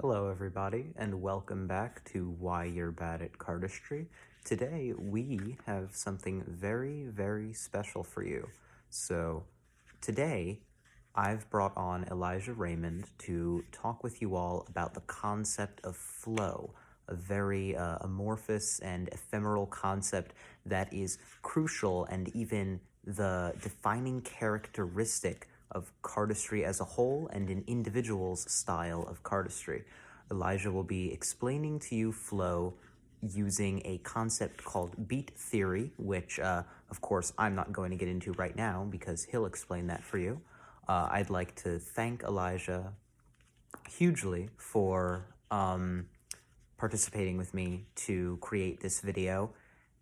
Hello everybody, and welcome back to Why You're Bad at Cardistry. Today we have something very special for you. So today I've brought on Elijah Raymond to talk with you all about the concept of flow, a very amorphous and ephemeral concept that is crucial and even the defining characteristic of cardistry as a whole and an individual's style of cardistry. Elijah will be explaining to you flow using a concept called beat theory, which, of course, I'm not going to get into right now because he'll explain that for you. I'd like to thank Elijah hugely for participating with me to create this video,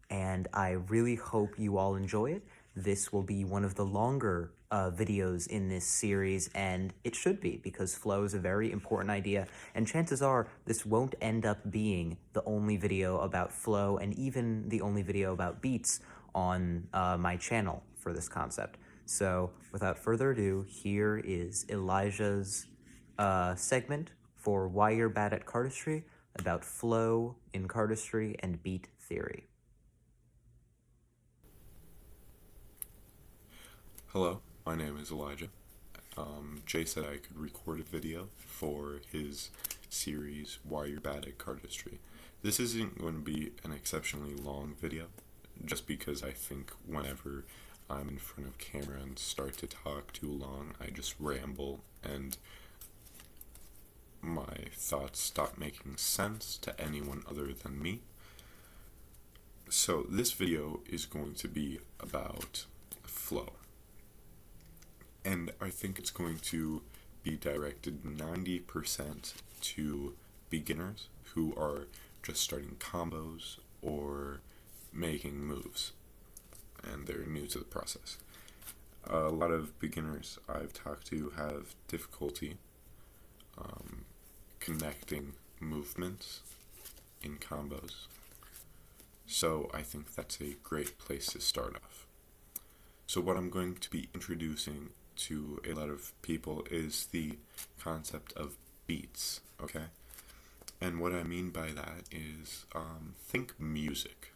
and I really hope you all enjoy it. This will be one of the longer videos in this series, and it should be, because flow is a very important idea, and chances are this won't end up being the only video about flow and even the only video about beats on my channel for this concept. So without further ado, here is Elijah's segment for Why You're Bad at Cardistry about flow in cardistry and beat theory. Hello, my name is Elijah. Jay said I could record a video for his series, Why You're Bad at Cardistry. This isn't going to be an exceptionally long video, just because I think whenever I'm in front of camera and start to talk too long, I just ramble and my thoughts stop making sense to anyone other than me. So this video is going to be about flow. And I think it's going to be directed 90% to beginners who are just starting combos or making moves, and they're new to the process. A lot of beginners I've talked to have difficulty connecting movements in combos, so I think that's a great place to start off. So what I'm going to be introducing to a lot of people is the concept of beats, okay? And what I mean by that is, think music.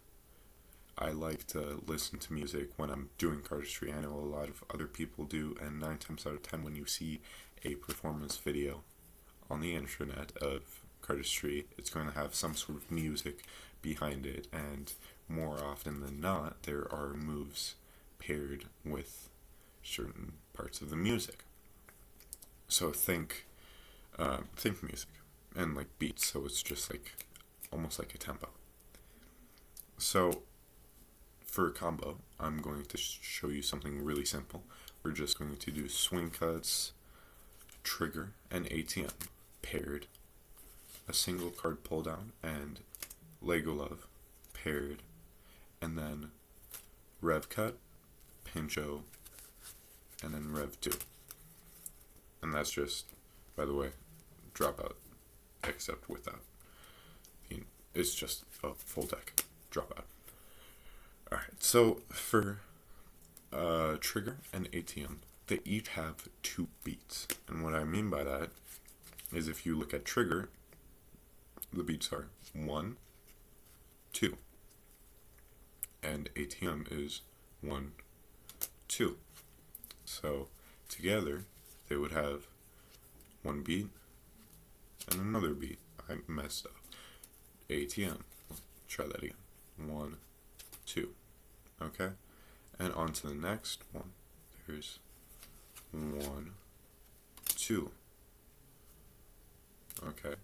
I like to listen to music when I'm doing cardistry. I know a lot of other people do, and 9 times out of 10 when you see a performance video on the internet of cardistry, it's going to have some sort of music behind it, and more often than not, there are moves paired with certain parts of the music. So think music and like beats, so it's just like almost like a tempo. So for a combo, I'm going to show you something really simple. We're just going to do swing cuts, trigger, and ATM paired, a single card pull down, and Lego Love paired, and then rev cut, pincho, and then rev 2. And that's just, by the way, dropout, except without. It's just a full deck dropout. Alright, so for trigger and ATM, they each have 2 beats. And what I mean by that is, if you look at trigger, the beats are 1, 2. And ATM is 1, 2. So together they would have 1 beat and another beat. I messed up. ATM. Try that again. 1, 2. Okay? And on to the next one. There's 1, 2. Okay?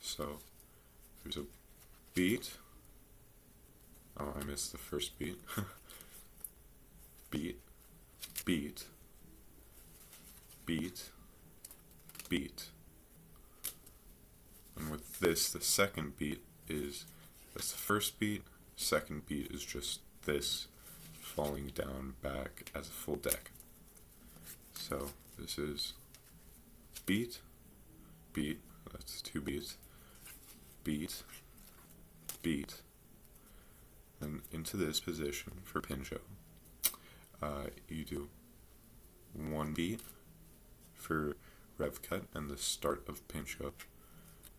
So there's a beat. Oh, I missed the first beat. Beat, beat, beat, beat. And with this, the second beat that's the first beat. Second beat is just this falling down back as a full deck. So this is beat, beat, that's 2 beats, beat, beat, and into this position for pincho. You do 1 beat for rev cut and the start of pincho,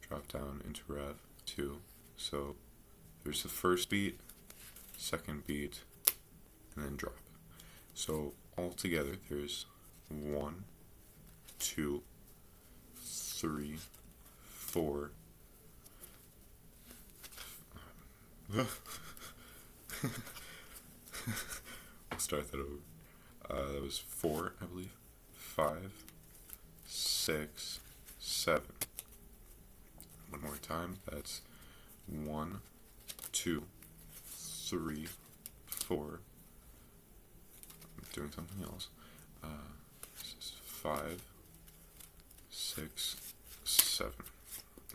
drop down into rev 2. So there's the first beat, second beat, and then drop. So altogether there's 1, 2, 3, 4. I'll start that over. That was 4, I believe. 5, 6, 7. One more time. That's 1, 2, 3, 4. I'm doing something else. This is 5, 6, 7.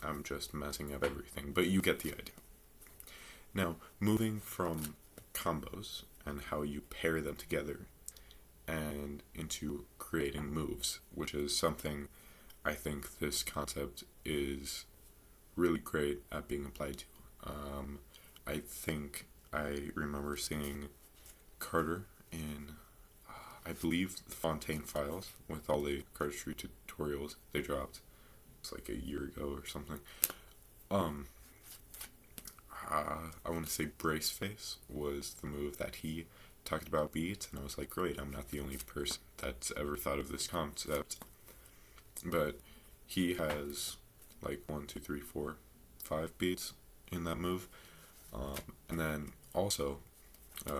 I'm just messing up everything, but you get the idea. Now, moving from combos and how you pair them together and into creating moves, which is something I think this concept is really great at being applied to. I think I remember seeing Carter in, I believe, the Fontaine Files with all the cardistry tutorials they dropped. It's like a year ago or something. I want to say Brace Face was the move that he talked about beats, and I was like, great, I'm not the only person that's ever thought of this concept. But he has like 1, 2, 3, 4, 5 beats in that move. And then also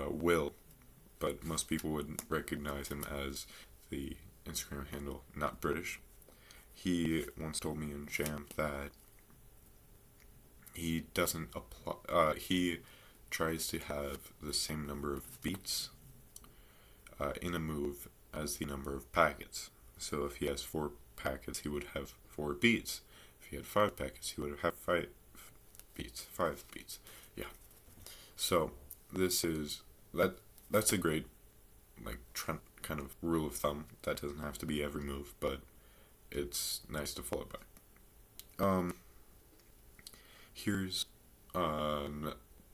Will, but most people wouldn't recognize him as the Instagram handle Not British. He once told me in Jam that he doesn't apply. He tries to have the same number of beats in a move as the number of packets. So if he has 4 packets, he would have 4 beats. If he had 5 packets, he would have 5 beats. 5 beats. Yeah. So this is that's a great kind of rule of thumb. That doesn't have to be every move, but it's nice to follow by. Here's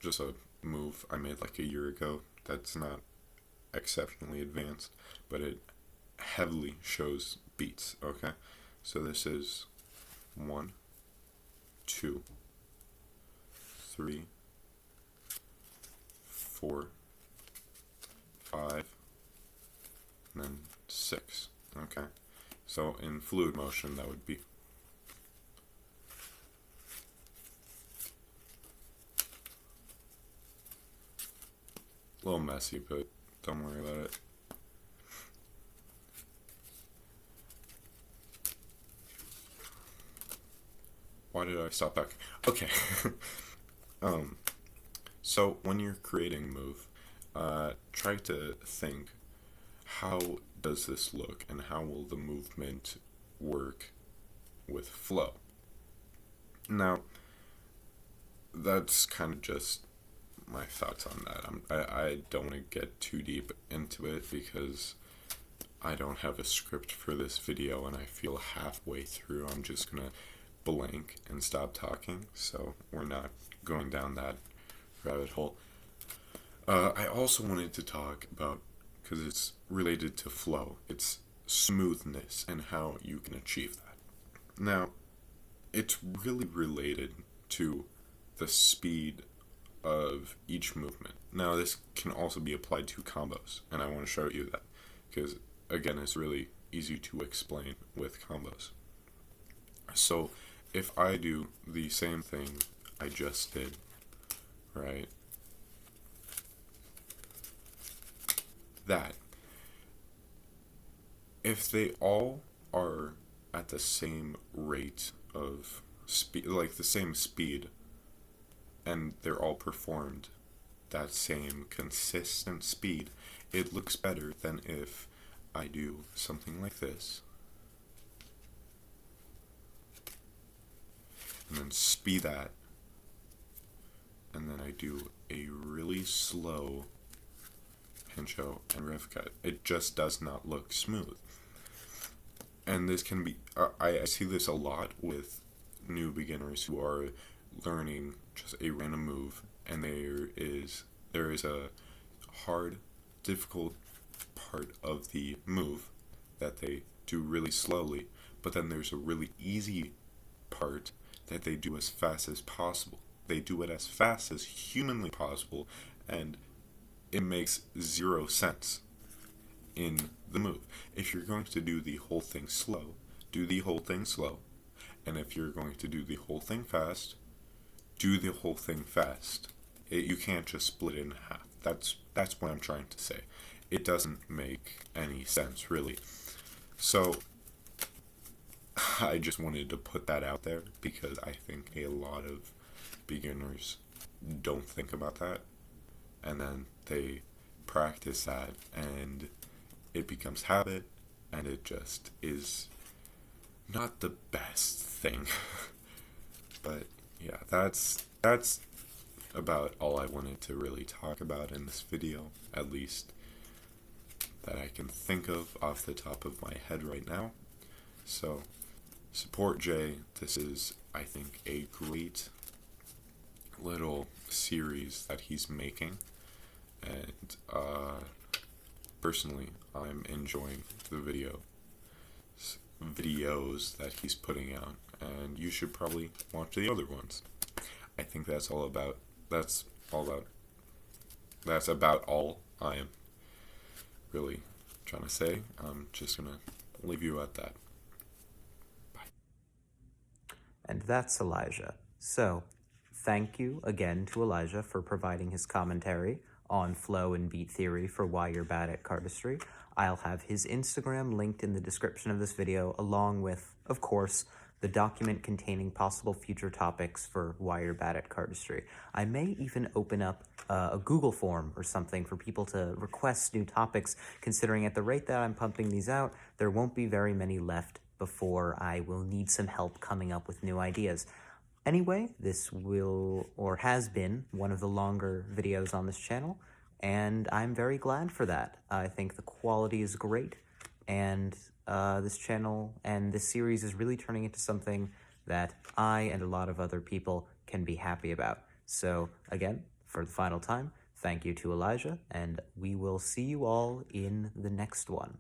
just a move I made like a year ago that's not exceptionally advanced, but it heavily shows beats, okay? So this is 1, 2, 3, 4, 5, and then 6, okay? So in fluid motion, that would be a little messy, but don't worry about it. Why did I stop back? Okay. So when you're creating a move, try to think, how does this look and how will the movement work with flow? Now, that's kind of just my thoughts on that. I don't want to get too deep into it because I don't have a script for this video, and I feel halfway through I'm just gonna blank and stop talking, so we're not going down that rabbit hole. I also wanted to talk about, because it's related to flow, it's smoothness and how you can achieve that. Now, it's really related to the speed of each movement. Now, this can also be applied to combos, and I want to show you that, because, again, it's really easy to explain with combos. So, if I do the same thing I just did, right, that, if they all are at the same rate of speed, like the same speed, and they're all performed that same consistent speed, it looks better than if I do something like this, and then speed that, and then I do a really slow pincho and rev cut. It just does not look smooth. And this can be, I see this a lot with new beginners who are learning just a random move, and there is a hard, difficult part of the move that they do really slowly, but then there's a really easy part that they do as fast as possible. They do it as fast as humanly possible, and it makes zero sense in the move. If you're going to do the whole thing slow, do the whole thing slow. And if you're going to do the whole thing fast, do the whole thing fast. You can't just split it in half. That's what I'm trying to say. It doesn't make any sense, really. So, I just wanted to put that out there because I think a lot of beginners don't think about that. And then they practice that, and it becomes habit, and it just is not the best thing. But yeah, that's about all I wanted to really talk about in this video, at least that I can think of off the top of my head right now. So support Jay. This is, I think, a great little series that he's making, and personally I'm enjoying the videos that he's putting out, and you should probably watch the other ones. I think that's about all I am really trying to say. I'm just gonna leave you at that. And that's Elijah. So, thank you again to Elijah for providing his commentary on flow and beat theory for Why You're Bad at Cardistry. I'll have his Instagram linked in the description of this video, along with, of course, the document containing possible future topics for Why You're Bad at Cardistry. I may even open up a Google form or something for people to request new topics, considering at the rate that I'm pumping these out, there won't be very many left before I will need some help coming up with new ideas. Anyway, this will, or has been, one of the longer videos on this channel, and I'm very glad for that. I think the quality is great, and this channel and this series is really turning into something that I and a lot of other people can be happy about. So, again, for the final time, thank you to Elijah, and we will see you all in the next one.